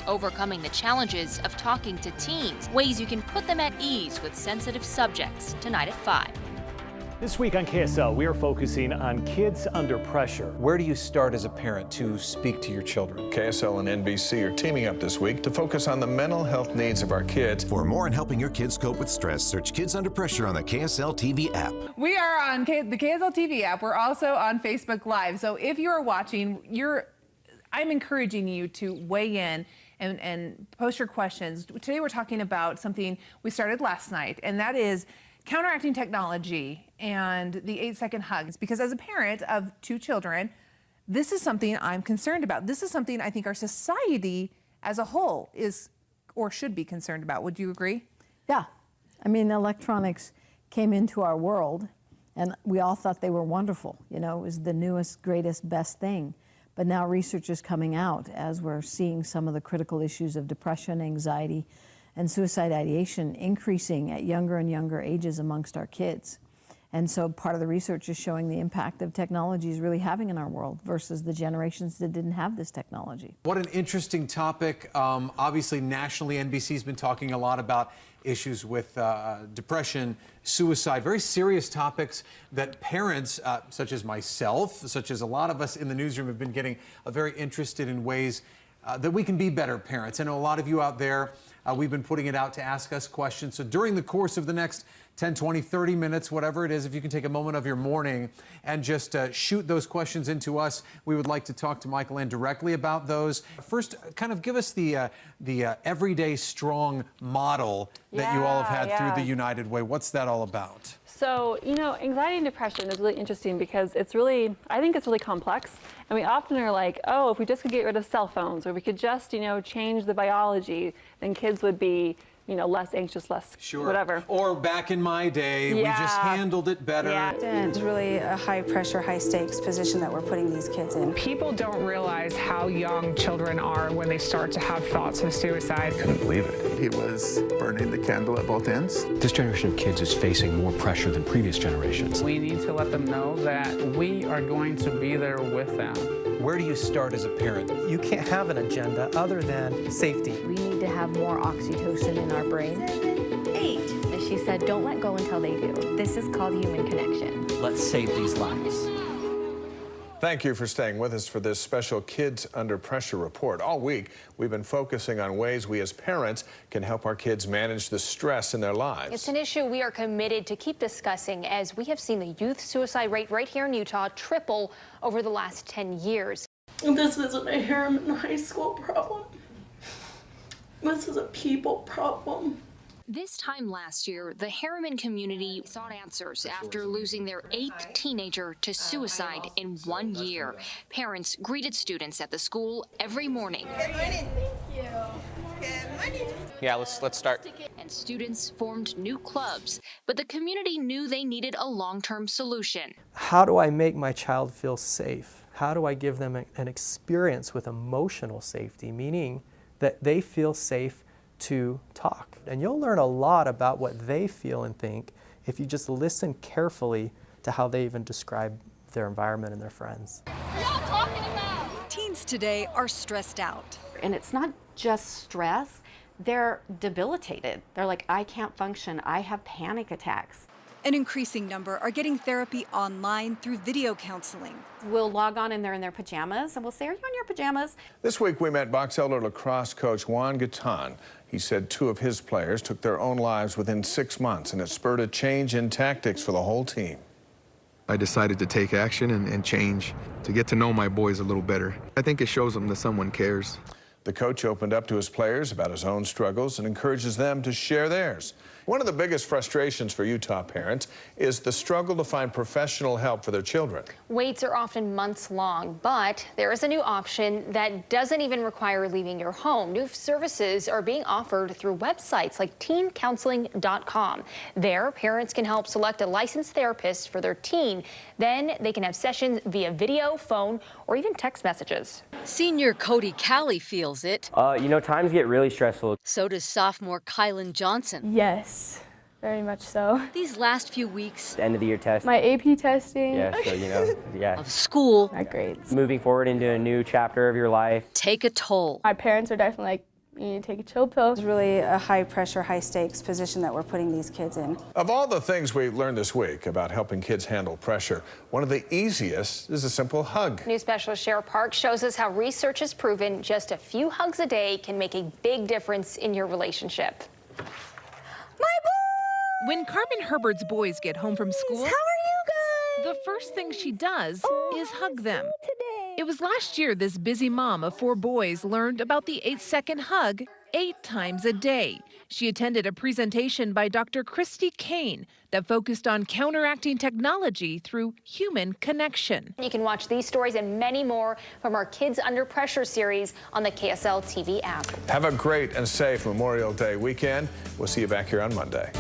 Overcoming the challenges of talking to teens, ways you can put them at ease with sensitive subjects, tonight at 5. This week on KSL, we are focusing on kids under pressure. Where do you start as a parent to speak to your children? KSL and NBC are teaming up this week to focus on the mental health needs of our kids. For more on helping your kids cope with stress, search Kids Under Pressure on the KSL TV app. We are on the KSL TV app. We're also on Facebook Live. So if you're watching, I'm encouraging you to weigh in and post your questions. Today we're talking about something we started last night, and that is counteracting technology and the 8-second hugs. Because as a parent of 2 children, this is something I'm concerned about. This is something I think our society as a whole is or should be concerned about. Would you agree? Yeah. I mean, electronics came into our world and we all thought they were wonderful. You know, it was the newest, greatest, best thing. But now research is coming out as we're seeing some of the critical issues of depression, anxiety, and suicide ideation increasing at younger and younger ages amongst our kids. And so part of the research is showing the impact of technology is really having in our world versus the generations that didn't have this technology. What an interesting topic. Obviously, nationally, NBC's been talking a lot about issues with depression, suicide, very serious topics that parents, such as myself, such as a lot of us in the newsroom, have been getting very interested in ways that we can be better parents. I know a lot of you out there, we've been putting it out to ask us questions. So during the course of the next 10, 20, 30 minutes, whatever it is, if you can take a moment of your morning and just shoot those questions into us, we would like to talk to Michael Ann directly about those. First, kind of give us the everyday strong model that you all have had through the United Way. What's that all about? So, you know, anxiety and depression is really interesting because I think it's really complex. And we often are like, oh, if we just could get rid of cell phones, or we could just, change the biology, then kids would be, less anxious, less whatever. Or back in my day, we just handled it better. It's really a high pressure, high stakes position that we're putting these kids in. People don't realize how young children are when they start to have thoughts of suicide. Couldn't believe it. He was burning the candle at both ends. This generation of kids is facing more pressure than previous generations. We need to let them know that we are going to be there with them. Where do you start as a parent? You can't have an agenda other than safety. We need to have more oxytocin in our brain. 7, 8. As she said, don't let go until they do. This is called human connection. Let's save these lives. Thank you for staying with us for this special Kids Under Pressure report. All week, we've been focusing on ways we as parents can help our kids manage the stress in their lives. It's an issue we are committed to keep discussing, as we have seen the youth suicide rate right here in Utah triple over the last 10 years. This isn't a Harriman High School problem. This is a people problem. This time last year, the Harriman community sought answers after losing their 8th teenager to suicide in 1 year. Parents greeted students at the school every morning. Good morning. Thank you. Good morning. Yeah, let's start. And students formed new clubs, but the community knew they needed a long-term solution. How do I make my child feel safe? How do I give them an experience with emotional safety, meaning that they feel safe to talk? And you'll learn a lot about what they feel and think if you just listen carefully to how they even describe their environment and their friends. What are y'all talking about? Teens today are stressed out. And it's not just stress, they're debilitated. They're like, I can't function, I have panic attacks. An increasing number are getting therapy online through video counseling. We'll log on and they're in their pajamas and we'll say, are you in your pajamas? This week we met Box Elder lacrosse coach Juan Gatan. He said 2 of his players took their own lives within 6 months, and it spurred a change in tactics for the whole team. I decided to take action and change to get to know my boys a little better. I think it shows them that someone cares. The coach opened up to his players about his own struggles and encourages them to share theirs. One of the biggest frustrations for Utah parents is the struggle to find professional help for their children. Waits are often months long, but there is a new option that doesn't even require leaving your home. New services are being offered through websites like teencounseling.com. There, parents can help select a licensed therapist for their teen. Then they can have sessions via video, phone, or even text messages. Senior Cody Callie feels it. Times get really stressful. So does sophomore Kylan Johnson. Yes, very much so. These last few weeks, The end of the year test. My AP testing. Yeah, so of school, My grades. moving forward into a new chapter of your life. take a toll. My parents are definitely like, you need to take a chill pill. It's really a high pressure, high stakes position that we're putting these kids in. Of all the things we learned this week about helping kids handle pressure, one of the easiest is a simple hug. News specialist Cher Park shows us how research has proven just a few hugs a day can make a big difference in your relationship. When Carmen Herbert's boys get home from school, how are you guys? The first thing she does is hug them. It was last year this busy mom of 4 boys learned about the 8-second hug 8 times a day. She attended a presentation by Dr. Christy Kane that focused on counteracting technology through human connection. You can watch these stories and many more from our Kids Under Pressure series on the KSL TV app. Have a great and safe Memorial Day weekend. We'll see you back here on Monday.